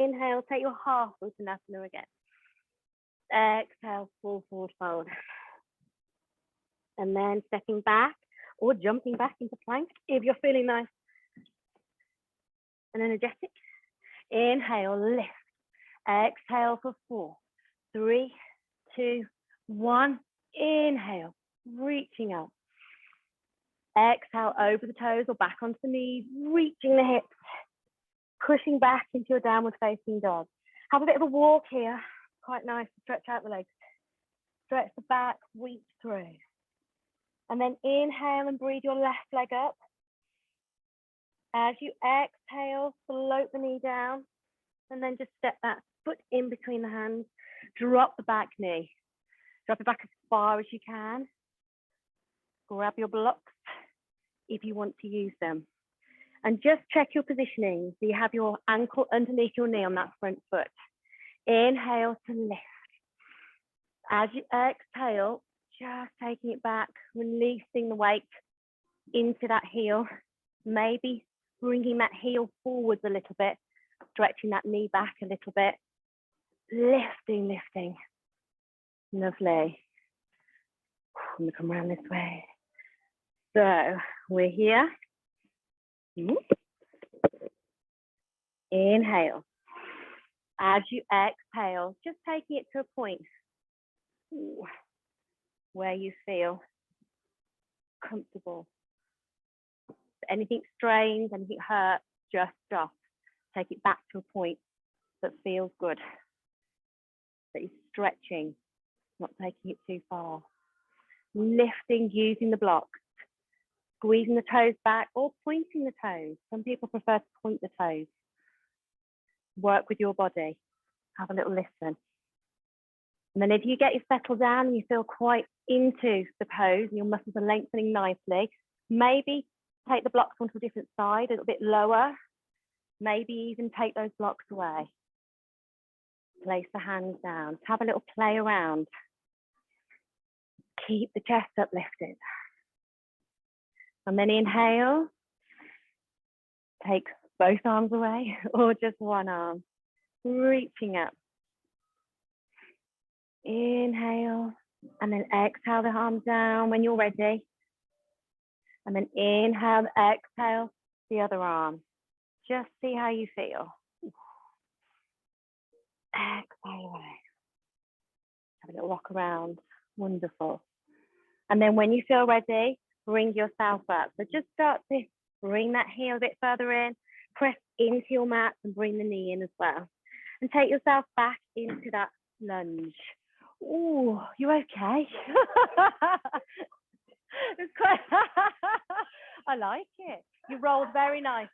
Inhale, take your half Uttanasana again. Exhale, full forward fold. And then stepping back or jumping back into plank if you're feeling nice and energetic. Inhale, lift. Exhale for 4, 3, 2, 1. Inhale, reaching up. Exhale, over the toes or back onto the knees, reaching the hips, pushing back into your downward facing dog. Have a bit of a walk here. Quite nice to stretch out the legs. Stretch the back, reach through. And then inhale and breathe your left leg up. As you exhale, float the knee down. And then just step that foot in between the hands. Drop the back knee. Drop it back as far as you can. Grab your blocks if you want to use them. And just check your positioning. So you have your ankle underneath your knee on that front foot. Inhale to lift. As you exhale, just taking it back, releasing the weight into that heel. Maybe bringing that heel forwards a little bit, stretching that knee back a little bit. Lifting, lifting. Lovely. I'm gonna come around this way. So we're here. Inhale. As you exhale, just taking it to a point where you feel comfortable. If anything strains, anything hurts, just stop. Take it back to a point that feels good, that is stretching, not taking it too far. Lifting using the blocks, squeezing the toes back or pointing the toes. Some people prefer to point the toes. Work with your body. Have a little listen. And then if you get your settle down and you feel quite into the pose and your muscles are lengthening nicely, maybe take the blocks onto a different side, a little bit lower. Maybe even take those blocks away. Place the hands down. Have a little play around. Keep the chest uplifted. And then inhale. Take both arms away or just one arm. Reaching up. Inhale. And then exhale the arms down when you're ready. And then inhale, exhale the other arm. Just see how you feel. Exhale away. Have a little rock around. Wonderful. And then when you feel ready, bring yourself up. So just start to bring that heel a bit further in. Press into your mat and bring the knee in as well. And take yourself back into that lunge. Oh, you okay? It's quite I like it. You rolled very nicely.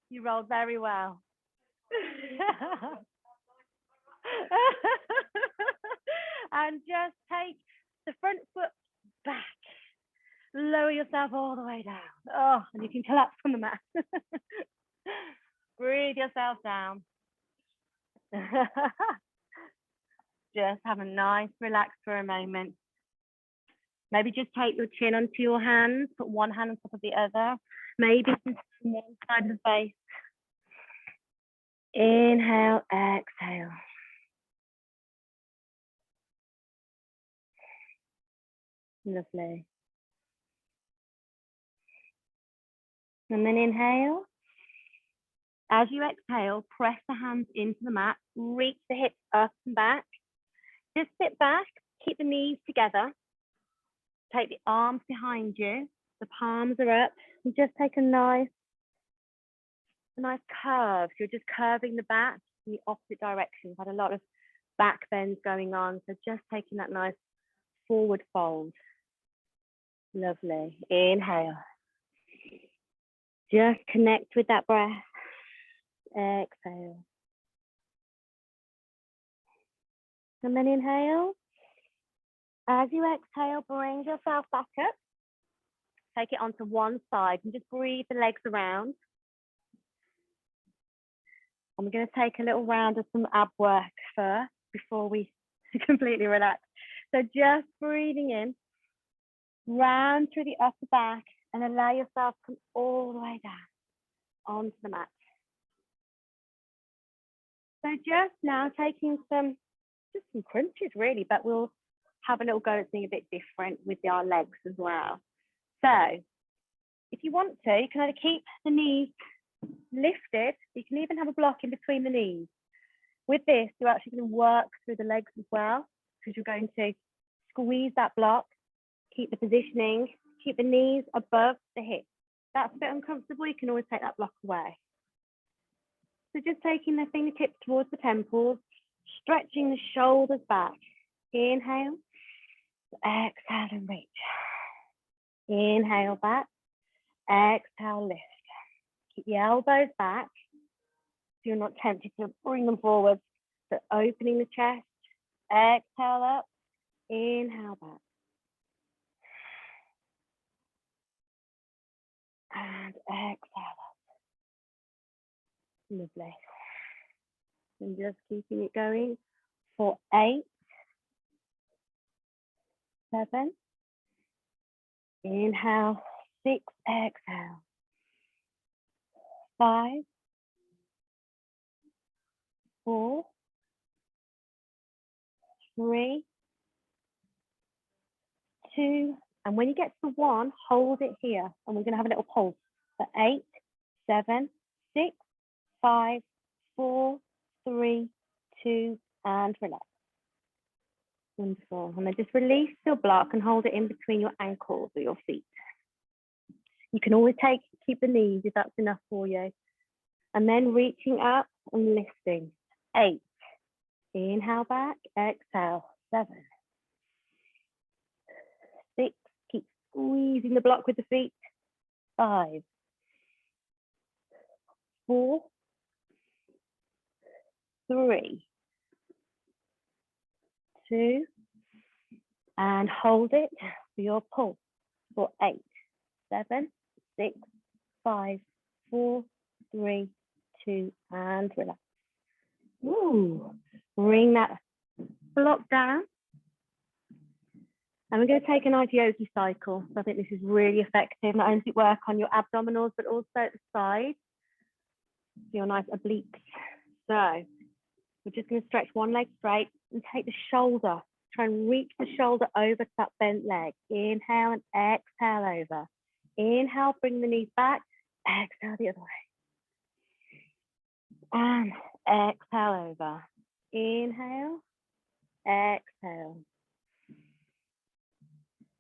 You rolled very well. And just take the front foot back. Lower yourself all the way down. Oh, and you can collapse on the mat. Breathe yourself down. Just have a nice relax for a moment. Maybe just take your chin onto your hands, put one hand on top of the other. Maybe just on one side of the face. Inhale, exhale. Lovely. And then inhale. As you exhale, press the hands into the mat, reach the hips up and back. Just sit back, keep the knees together. Take the arms behind you, the palms are up, and just take a nice curve. So you're just curving the back in the opposite direction. We've had a lot of back bends going on, so just taking that nice forward fold. Lovely. Inhale. Just connect with that breath. Exhale. And then inhale. As you exhale, bring yourself back up. Take it onto one side and just breathe the legs around. And we're going to take a little round of some ab work first before we completely relax. So just breathing in, round through the upper back and allow yourself to come all the way down onto the mat. So just now taking some crunches really, but we'll have a little go at something a bit different with our legs as well. So if you want to, you can either keep the knees lifted, you can even have a block in between the knees. With this, you're actually going to work through the legs as well, because you're going to squeeze that block, keep the positioning, keep the knees above the hips. That's a bit uncomfortable, you can always take that block away. So just taking the fingertips towards the temples, stretching the shoulders back. Inhale, exhale and reach. Inhale back, exhale, lift. Keep the elbows back, so you're not tempted to bring them forward. So opening the chest, exhale up, inhale back. And exhale up. Lovely. And just keeping it going for 8, 7, inhale, 6, exhale, 5, 4, 3, 2, and when you get to 1, hold it here, and we're going to have a little pulse for 8, 7, 6, 5, 4, 3, 2, and relax. Wonderful. And then just release your block and hold it in between your ankles or your feet. You can always keep the knees if that's enough for you. And then reaching up and lifting. 8. Inhale back, exhale. 7. 6. Keep squeezing the block with the feet. 5. 4. 3. 2. And hold it for your pulse for 8, 7, 6, 5, 4, 3, 2, and relax. Ooh. Bring that block down. And we're going to take a nice yogi cycle. So I think this is really effective. Not only does it work on your abdominals, but also at the side, your nice obliques. So we're just going to stretch one leg straight and take the shoulder. Try and reach the shoulder over to that bent leg. Inhale and exhale over. Inhale, bring the knees back. Exhale the other way. And exhale over. Inhale, exhale.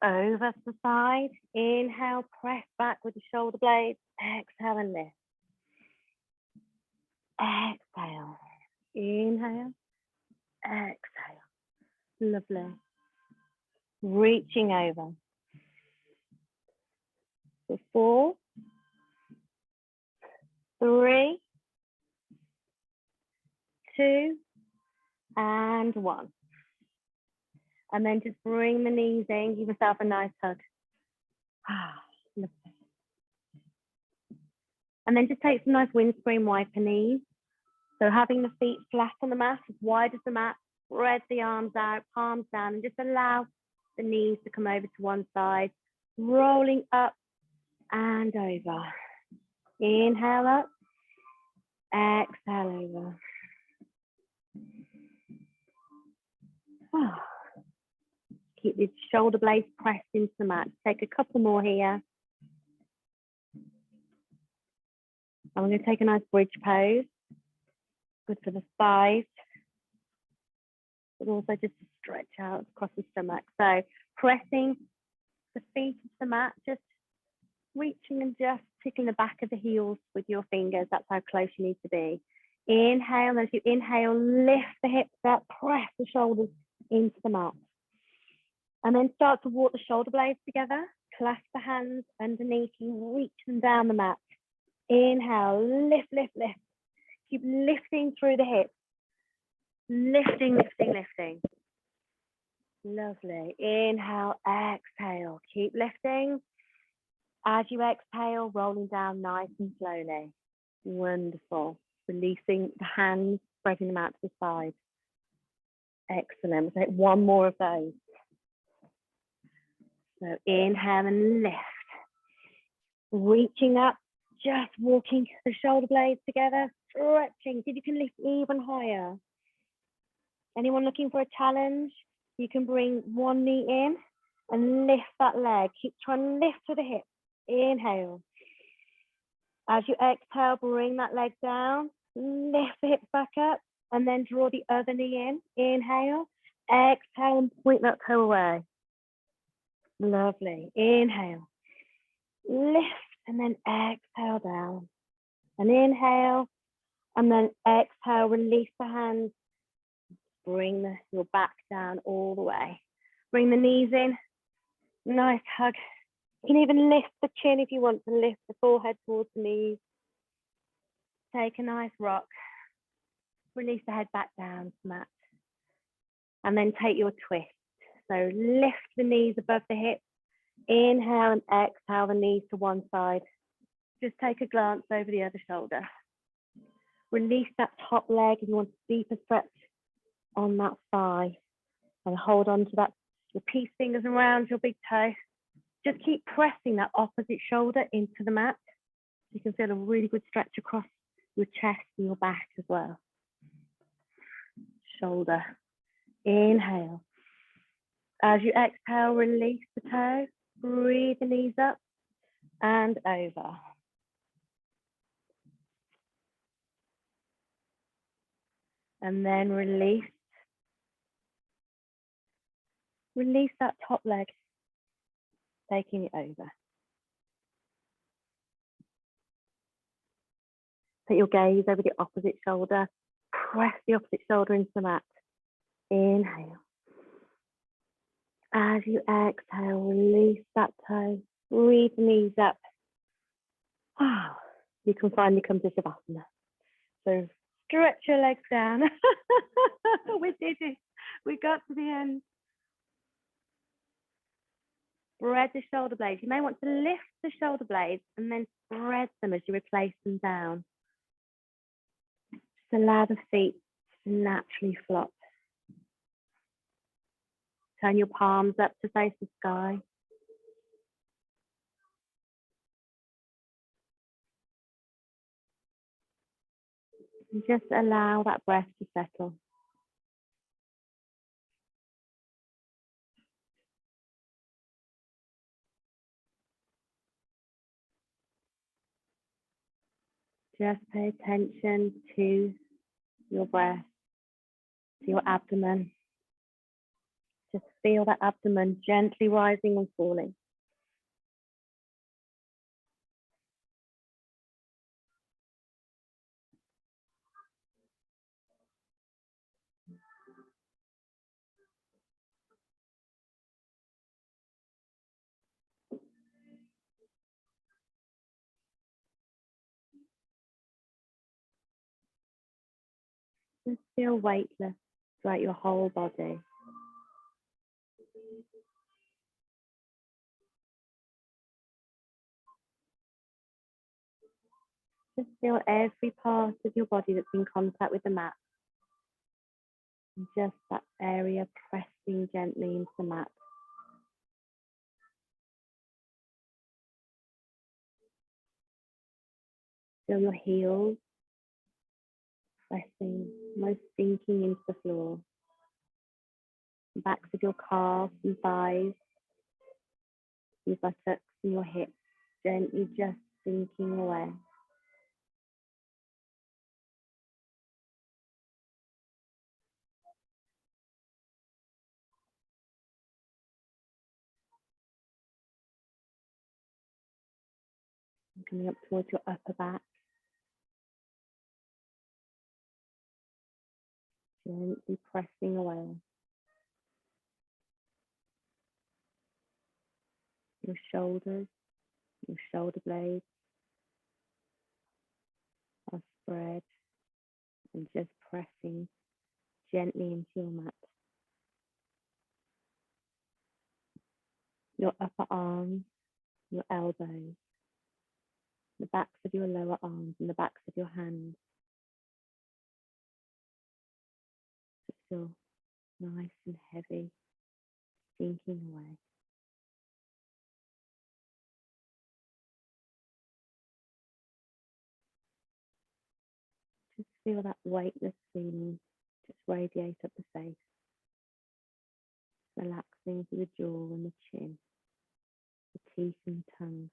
Over to the side. Inhale, press back with the shoulder blades. Exhale and lift. Exhale. Inhale, exhale. Lovely. Reaching over. So 4, 3, 2, and 1. And then just bring the knees in, give yourself a nice hug. Lovely. And then just take some nice windscreen wiper knees. So having the feet flat on the mat, as wide as the mat, spread the arms out, palms down, and just allow the knees to come over to one side, rolling up and over. Inhale up, exhale over. Keep the shoulder blades pressed into the mat. Take a couple more here. I'm going to take a nice bridge pose. Good for the thighs, but also just to stretch out across the stomach. So pressing the feet into the mat, just reaching and just tickling the back of the heels with your fingers. That's how close you need to be. Inhale, and as you inhale, lift the hips up, press the shoulders into the mat. And then start to walk the shoulder blades together. Clasp the hands underneath you, reach them down the mat. Inhale, lift, lift, lift. Keep lifting through the hips. Lifting, lifting, lifting. Lovely. Inhale, exhale. Keep lifting. As you exhale, rolling down nice and slowly. Wonderful. Releasing the hands, spreading them out to the side. Excellent. We'll take one more of those. So inhale and lift. Reaching up, just walking the shoulder blades together, stretching. See if you can lift even higher. Anyone looking for a challenge? You can bring one knee in and lift that leg. Keep trying to lift to the hip. Inhale. As you exhale, bring that leg down, lift the hips back up, and then draw the other knee in. Inhale, exhale, and point that toe away. Lovely. Inhale, lift, and then exhale down. And inhale, and then exhale, release the hands. Bring your back down all the way. Bring the knees in. Nice hug. You can even lift the chin if you want to lift the forehead towards the knees. Take a nice rock. Release the head back down to the mat. And then take your twist. So lift the knees above the hips. Inhale and exhale the knees to one side. Just take a glance over the other shoulder. Release that top leg if you want a deeper stretch on that thigh. And hold on to that, your peace fingers around your big toe. Just keep pressing that opposite shoulder into the mat. You can feel a really good stretch across your chest and your back as well. Shoulder. Inhale. As you exhale, release the toe. Breathe the knees up and over. And then release. Release that top leg, taking it over. Put your gaze over the opposite shoulder. Press the opposite shoulder into the mat. Inhale. As you exhale, release that toe. Breathe the knees up. You can finally come to Savasana. So stretch your legs down. We did it. We got to the end. Spread the shoulder blades. You may want to lift the shoulder blades and then spread them as you replace them down. Just allow the feet to naturally flop. Turn your palms up to face the sky. And just allow that breath to settle. Just pay attention to your breath, to your abdomen. Just feel that abdomen gently rising and falling. Just feel weightless throughout your whole body. Just feel every part of your body that's in contact with the mat. And just that area pressing gently into the mat. Feel your heels pressing, most sinking into the floor. The backs of your calves and thighs, your buttocks and your hips, gently just sinking away. And coming up towards your upper back, gently pressing away. Your shoulders, your shoulder blades are spread and just pressing gently into your mat. Your upper arms, your elbows, the backs of your lower arms and the backs of your hands just feel nice and heavy, sinking away. Just feel that weightless feeling just radiate up the face, relaxing through the jaw and the chin, the teeth and the tongue,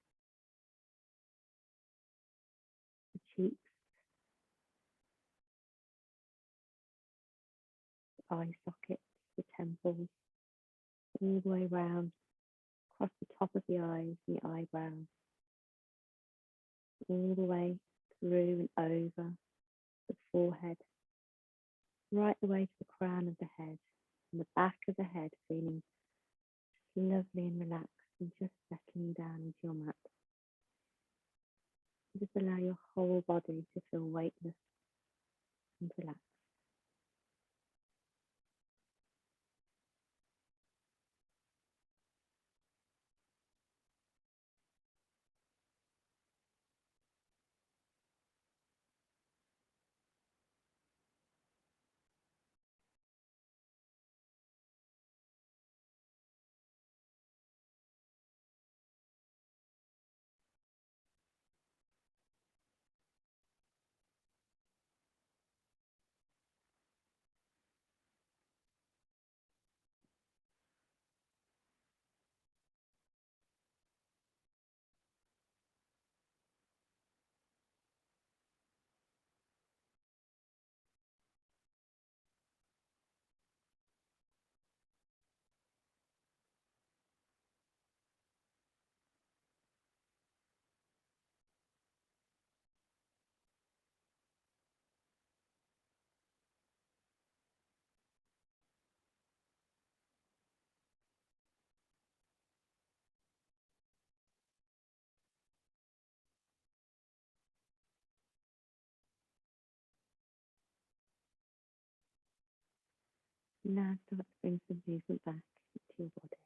the cheeks, the eye sockets, the temples, all the way round, across the top of the eyes and the eyebrows, all the way through and over the forehead, right the way to the crown of the head, and the back of the head feeling lovely and relaxed and just settling down into your mat. Just allow your whole body to feel weightless and relaxed. Now start to bring some movement back into your body.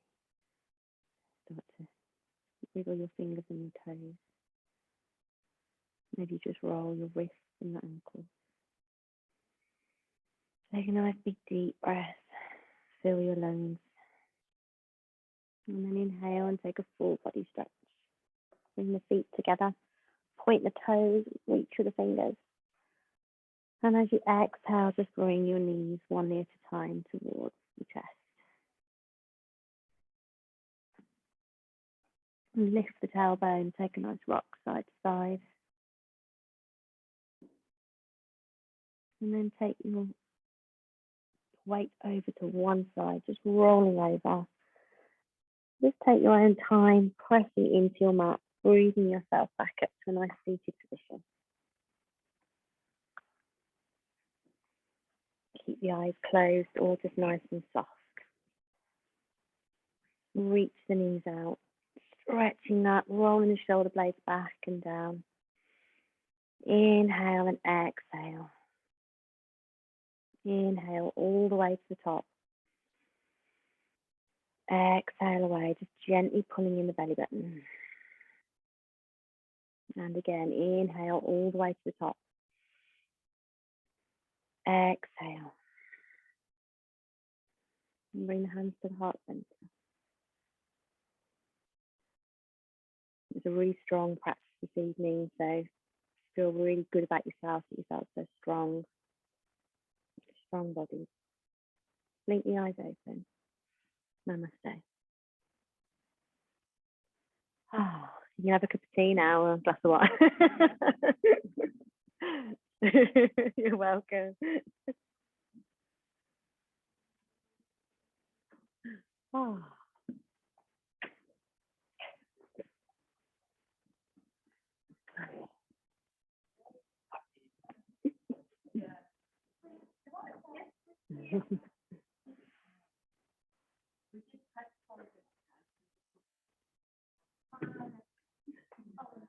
Start to wiggle your fingers and your toes. Maybe just roll your wrists and your ankles. Take a nice big deep breath. Fill your lungs. And then inhale and take a full body stretch. Bring the feet together. Point the toes. Reach with the fingers. And as you exhale, just bring your knees one knee at a time towards the chest. And lift the tailbone. Take a nice rock side to side. And then take your weight over to one side, just rolling over. Just take your own time, pressing into your mat, breathing yourself back up to a nice seated position. Keep the eyes closed or just nice and soft. Reach the knees out, stretching that, rolling the shoulder blades back and down. Inhale and exhale. Inhale all the way to the top. Exhale away, just gently pulling in the belly button. And again, inhale all the way to the top. Exhale. And bring the hands to the heart center. It's a really strong practice this evening, so feel really good about yourself that you felt so strong, strong body. Blink the eyes open. Namaste. Oh, you can have a cup of tea now or a glass of wine. You're welcome. Oh.